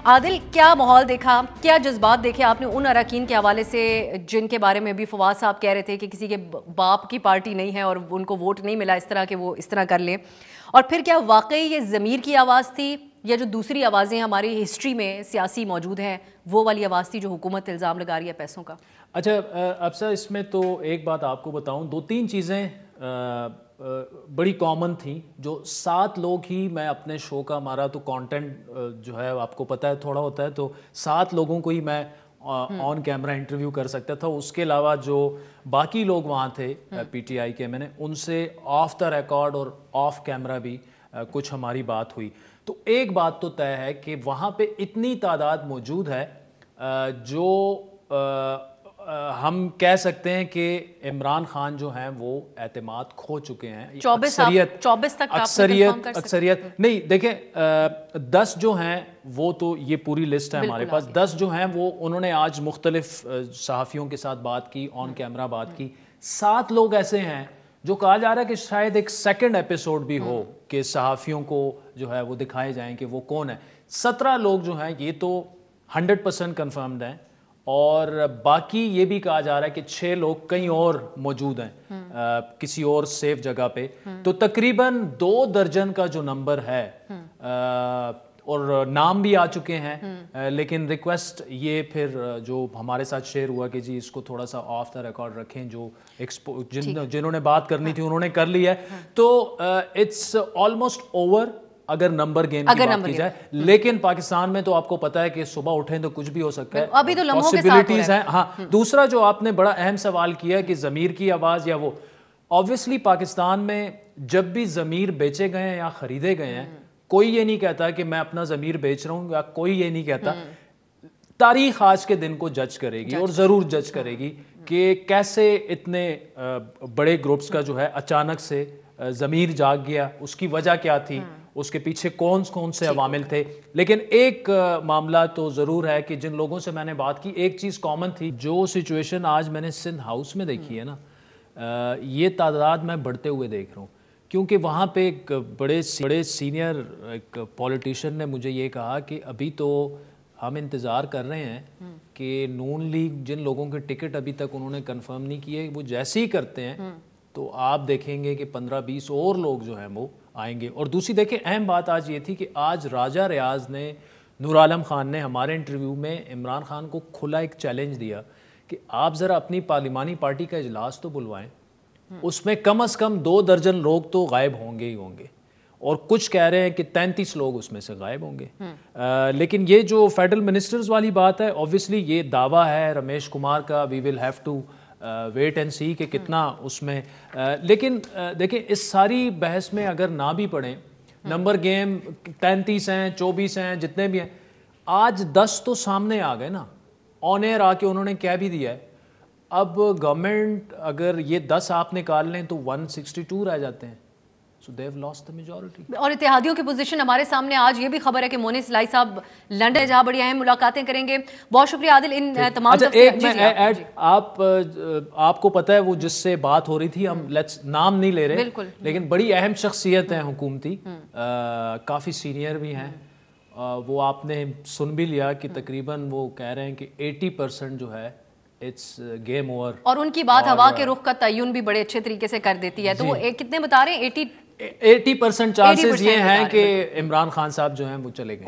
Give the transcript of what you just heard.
عادل، کیا ماحول دیکھا، کیا جذبات دیکھے آپ نے ان اراکین کے حوالے سے جن کے بارے میں بھی فواد صاحب کہہ رہے تھے کہ کسی کے باپ کی پارٹی نہیں ہے اور ان کو ووٹ نہیں ملا اس طرح کہ وہ اس طرح کر لیں؟ اور پھر کیا واقعی یہ ضمیر کی آواز تھی یا جو دوسری آوازیں ہماری ہسٹری میں سیاسی موجود ہیں وہ والی آواز تھی جو حکومت الزام لگا رہی ہے پیسوں کا؟ اچھا افسر، اس میں تو ایک بات آپ کو بتاؤں، دو تین چیزیں بڑی کامن تھیں جو 7 لوگ ہی، میں اپنے شو کا ہمارا تو کانٹینٹ جو ہے آپ کو پتہ ہے تھوڑا ہوتا ہے، تو 7 لوگوں کو ہی میں آن کیمرہ انٹرویو کر سکتا تھا. اس کے علاوہ جو باقی لوگ وہاں تھے پی ٹی آئی کے، میں نے ان سے آف دا ریکارڈ اور آف کیمرہ بھی کچھ ہماری بات ہوئی. تو ایک بات تو طے ہے کہ وہاں پہ اتنی تعداد موجود ہے جو ہم کہہ سکتے ہیں کہ عمران خان جو ہیں وہ اعتماد کھو چکے ہیں. 24 تک اکثریت نہیں، دیکھیں 10 جو ہیں وہ تو یہ پوری لسٹ ہے ہمارے پاس. 10 جو ہیں وہ انہوں نے آج مختلف صحافیوں کے ساتھ بات کی، آن کیمرہ بات کی. 7 لوگ ایسے ہیں جو کہا جا رہا ہے کہ شاید ایک سیکنڈ ایپیسوڈ بھی ہو کہ صحافیوں کو جو ہے وہ دکھائے جائیں کہ وہ کون ہے. 17 لوگ جو ہیں یہ تو 100% کنفرمڈ ہیں، اور باقی یہ بھی کہا جا رہا ہے کہ 6 لوگ کہیں اور موجود ہیں کسی اور سیف جگہ پہ. تو تقریباً 2 درجن کا جو نمبر ہے، اور نام بھی آ چکے ہیں. لیکن ریکویسٹ یہ پھر جو ہمارے ساتھ شیئر ہوا کہ جی اس کو تھوڑا سا آف دا ریکارڈ رکھیں، جو جنہوں نے بات کرنی تھی انہوں نے کر لی ہے. تو اٹس آلموسٹ اوور اگر نمبر گیم کی بات کی جائے. لیکن پاکستان میں تو آپ کو پتا ہے کہ صبح اٹھیں تو کچھ بھی ہو سکتا ہے، ابھی تو لمحوں کے ساتھ ہیں. ہاں، دوسرا جو آپ نے بڑا اہم سوال کیا ہے کہ ضمیر کی آواز یا وہ، آبویسلی پاکستان میں جب بھی ضمیر بیچے گئے ہیں یا خریدے گئے ہیں، کوئی یہ نہیں کہتا کہ میں اپنا ضمیر بیچ رہا ہوں، یا کوئی یہ نہیں کہتا. تاریخ آج کے دن کو جج کرے گی، اور ضرور جج کرے گی کہ کیسے اتنے بڑے گروپس کا جو ہے اچانک سے ضمیر جاگ گیا، اس کی وجہ کیا تھی، اس کے پیچھے کون سے عوامل تھے. لیکن ایک معاملہ تو ضرور ہے کہ جن لوگوں سے میں نے بات کی، ایک چیز کامن تھی. جو سچویشن آج میں نے سندھ ہاؤس میں دیکھی ہے نا، یہ تعداد میں بڑھتے ہوئے دیکھ رہا ہوں. کیونکہ وہاں پہ ایک بڑے سینئر ایک پولیٹیشین نے مجھے یہ کہا کہ ابھی تو ہم انتظار کر رہے ہیں کہ نون لیگ جن لوگوں کے ٹکٹ ابھی تک انہوں نے کنفرم نہیں کیے، وہ جیسے ہی کرتے ہیں تو آپ دیکھیں گے کہ 15-20 اور لوگ جو ہیں وہ آئیں گے. اور دوسری دیکھیں اہم بات آج یہ تھی کہ آج راجہ ریاض نے، نور عالم خان نے ہمارے انٹرویو میں عمران خان کو کھلا ایک چیلنج دیا کہ آپ ذرا اپنی پارلیمانی پارٹی کا اجلاس تو بلوائیں، اس میں کم از کم 2 درجن لوگ تو غائب ہوں گے ہی ہوں گے، اور کچھ کہہ رہے ہیں کہ 33 لوگ اس میں سے غائب ہوں گے. لیکن یہ جو فیڈرل منسٹرز والی بات ہے، اوبویسلی یہ دعویٰ ہے رمیش کمار کا، we will have to wait and see کہ کتنا اس میں. لیکن دیکھیں اس ساری بحث میں اگر نہ بھی پڑھیں، نمبر گیم 33 ہیں، 24 ہیں، جتنے بھی ہیں، آج 10 تو سامنے آ گئے نا، آن ایئر آ کے انہوں نے کہہ بھی دیا ہے. اب گورنمنٹ اگر یہ 10 آپ نکال لیں تو 162 رہ جاتے ہیں. So they have lost the majority. اور اتحادیوں کی پوزیشن ہمارے سامنے آج یہ بھی خبر ہے کہ مونس لائی صاحب لنڈن جہاں بڑی اہم ملاقاتیں کریں گے. بہت شکریہ عادل ان تمام آپ کو پتہ ہے وہ جس سے بات ہو رہی تھی، ہم نام نہیں لے رہے، لیکن بڑی اہم شخصیت ہیں حکومتی، کافی سینئر بھی ہیں. وہ آپ نے سن بھی لیا کہ تقریباً وہ کہہ رہے ہیں کہ 80% جو ہے اٹس گیم اوور. اور ان کی بات ہوا کے رخ کا تعین بھی بڑے اچھے طریقے سے کر دیتی ہے. تو وہ کتنے بتا رہے ہیں؟ 80% چانسز یہ ہیں کہ عمران خان صاحب جو ہیں وہ چلے گئے.